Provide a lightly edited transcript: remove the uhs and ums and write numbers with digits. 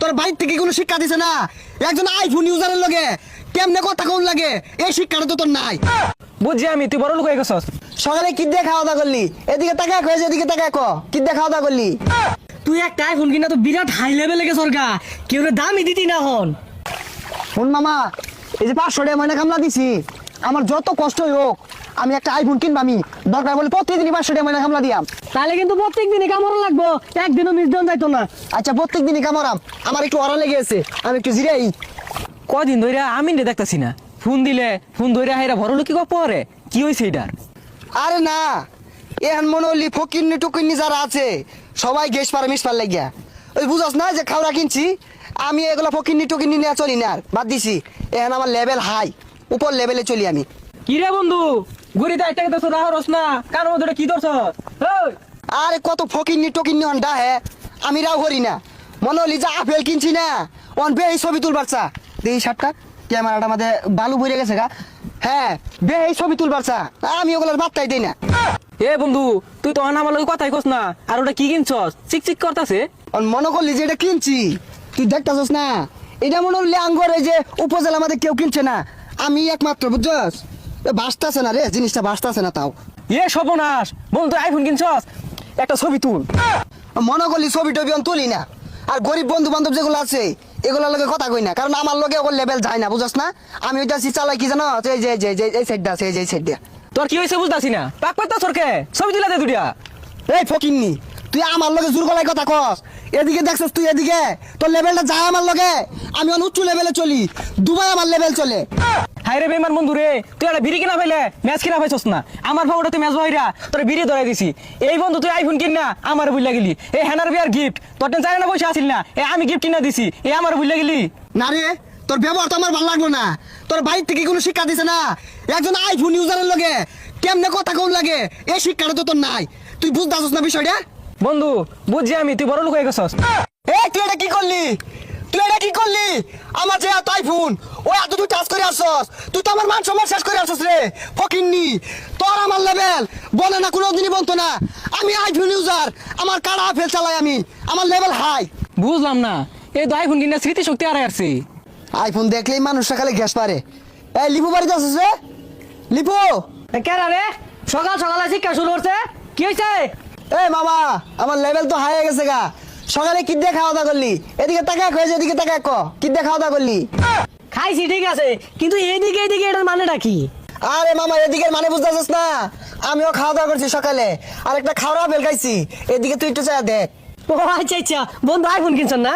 তোর বাড়ির থেকে কোনো শিক্ষা দিছে না একজন আইফোন ইউজারের লগে কেমনে কথা কোন লাগে এই শিক্ষাটা তো তোর নাই। বুঝছি আমি, তুই বড় লোক হয়ে গেছস। সকালে কি দিয়ে খাওয়া দাওয়া করলি? এদিকে তাকায় কয়ে এদিকে তাকায় ক কি দিয়ে খাওয়া দাওয়া করলি? তুই একটা আইফোন কিনা তো বিরাট হাই লেভেলে গেছর গা, কেউ দামই দিতি না হন। শোন মামা, এই যে 500 টাকা ময়না কামলা দিছি, আমার যত কষ্টই হোক আমি একটা আইফোন কিনবো। আমি দরকার বলে প্রত্যেকদিনই 500 টাকা ময়না কামলা দিয়াম। তাহলে কিন্তু প্রত্যেক দিনই কামড় লাগবো, একদিনও মিস দেন যাইতো না। আচ্ছা প্রত্যেক দিনই কামড়াম, আমার একটু অরা লেগে আছে, আমি একটু জিরাই। কদিন ধরে আমি দেখতাছি না, ফোন দিলে ফোন ধরে হাইরা বড় লোক কি পরে কি হয়েছে এটার? আরে না, এখন মনে হলি ফকিন্নি টুকিন্নি যারা আছে সবাই গ্যাস পারে মিস পার লাগিয়া। ওই বুঝস না যে খাওয়া কিনছি, আমি এগুলো ফকিন্নি টুকিন্নি নিয়ে চলি না, আর বাদ দিছি। এখন আমার লেভেল হাই, উপর লেভেলে চলি আমি। কি রে বন্ধু, ঘুরিতে একটা তো রাহরস না, কার মধ্যে কি ধরছ? আরে কত ফকিন্নি টকিন্নি হন হ্যাঁ, আমি রাও করি না। মনে হলি যে আপেল কিনছি না, অন বে এই ছবি তুলবার চা এই শার্টটা ক্যামেরাটা আমাদের বালু ভরে গেছে গা। হ্যাঁ বে এই ছবি তুলবার চা, আমি ওগুলোর বার্তাই দিই না। এ বন্ধু, তুই তো আমার লগে কথাই কস না, আর ওটা কি কিনছস? চিকচিক করতাছে। মনে করলি যে এটা কিনছি, তুই দেখতাছস না? এটা মনে হলি আঙ্গর এই যে উপজেলা আমাদের কেউ কিনছে না, আমি একমাত্র, বুঝছস? বাঁচতাছে না রে, জিনিসটা বাঁচতাছে না। তাও এ সর্বনাশ, বন্ধু তুই আইফোন কিনছস, একটা ছবি তুল। মনে করলি ছবি টবি আমি তুলি না। আর গরিব বন্ধু বান্ধব যেগুলো আছে এগুলোর লগে কথা কই না, কারণ আমার লগে ওর লেভেল যায় না, বুঝছস না? আমি ওইটা চালাই কি জানো, এই যে এই সাইডটা আছে, এই যে এই সাইড দিয়া। তোর কি হয়েছে বুঝতাছি না, পাক পাইতা সরকে ছবি তুলে দে দুটিয়া। এই ফকিন্নি, তুই আমার লগে জোর গলায় কথা কস। এদিকে দেখছস তুই, এদিকে তোর লেভেলটা যায় আমার লগে, আমি অন উচ্চ লেভেলে চলি, দুবাই আমার লেভেল চলে। হাই রে বেমান বন্ধু রে, তুই একটা বিড়ি কিনা পাইলে ম্যাচ কিনা পাইছস না, আমার ফাউটা তুই ম্যাচ বইরা তোর বিড়ি ধরাই দিছি। এই বন্ধু তুই আইফোন কিন না আমার বুঝলা গেলি, এই হ্যানার বিয়ার গিফট তোর টেন চাই না পয়সা আসিল না, এই আমি গিফট কিনা দিছি, এই আমার বুঝলা গেলি। না রে, তোর ব্যবহার তো আমার ভালো লাগলো না। তোর বাড়ির থেকে কোনো শিক্ষা দিছে না একজন আইফোন ইউজারের লগে কেমনে কথা কোন লাগে এই শিক্ষাটা তো তোর নাই। তুই বুঝতেছস না বিষয়টা? বন্ধু বুঝছি আমি, তুই বড় লোক হয়ে গেছস। এই তুই এটা কি করলি? তুই এটা কি করলি? আমার যে এত আইফোন, ওই এত তুই টাচ করে আসছস, তুই তো আমার মান সম্মান শেষ করে আসছস রে ফকিন্নি। তোর আমার লেভেল বলে না, কোনো দিনই বলতো না। আমি আইফোন ইউজার, আমার কাড়া ফেল চালাই আমি, আমার লেভেল হাই। বুঝলাম না, এই তো আইফোন কিনা স্মৃতি শক্তি আর আসছে। আইফোন দেখলেই মানুষটা খালি গ্যাস পারে। এই লিপু বাড়িতে আসছিস রে? লিপু, কেরা রে সকাল সকালে শিক্ষা শুরু করছে, কি হয়েছে? এই মামা, আমার লেভেল তো হাই হয়ে গেছে গা। সকালে কি দিয়ে খাওয়া দাওয়া করলি? এদিকে তাকায় কয়েছে, এদিকে তাকায় ক কি দিয়ে খাওয়া দাওয়া করলি? খাইছি ঠিক আছে, কিন্তু এইদিকে এইদিকে এটার মানেটা কি? আরে মামা, এদিকে মানে বুঝতেছিস না? আমিও খাওয়া দাওয়া করছি সকালে, আর একটা খাওয়া বেল খাইছি। এদিকে তুই একটু চা দেখ। ও আচ্ছা আচ্ছা, বন্ধু আইফোন কিনছেন না?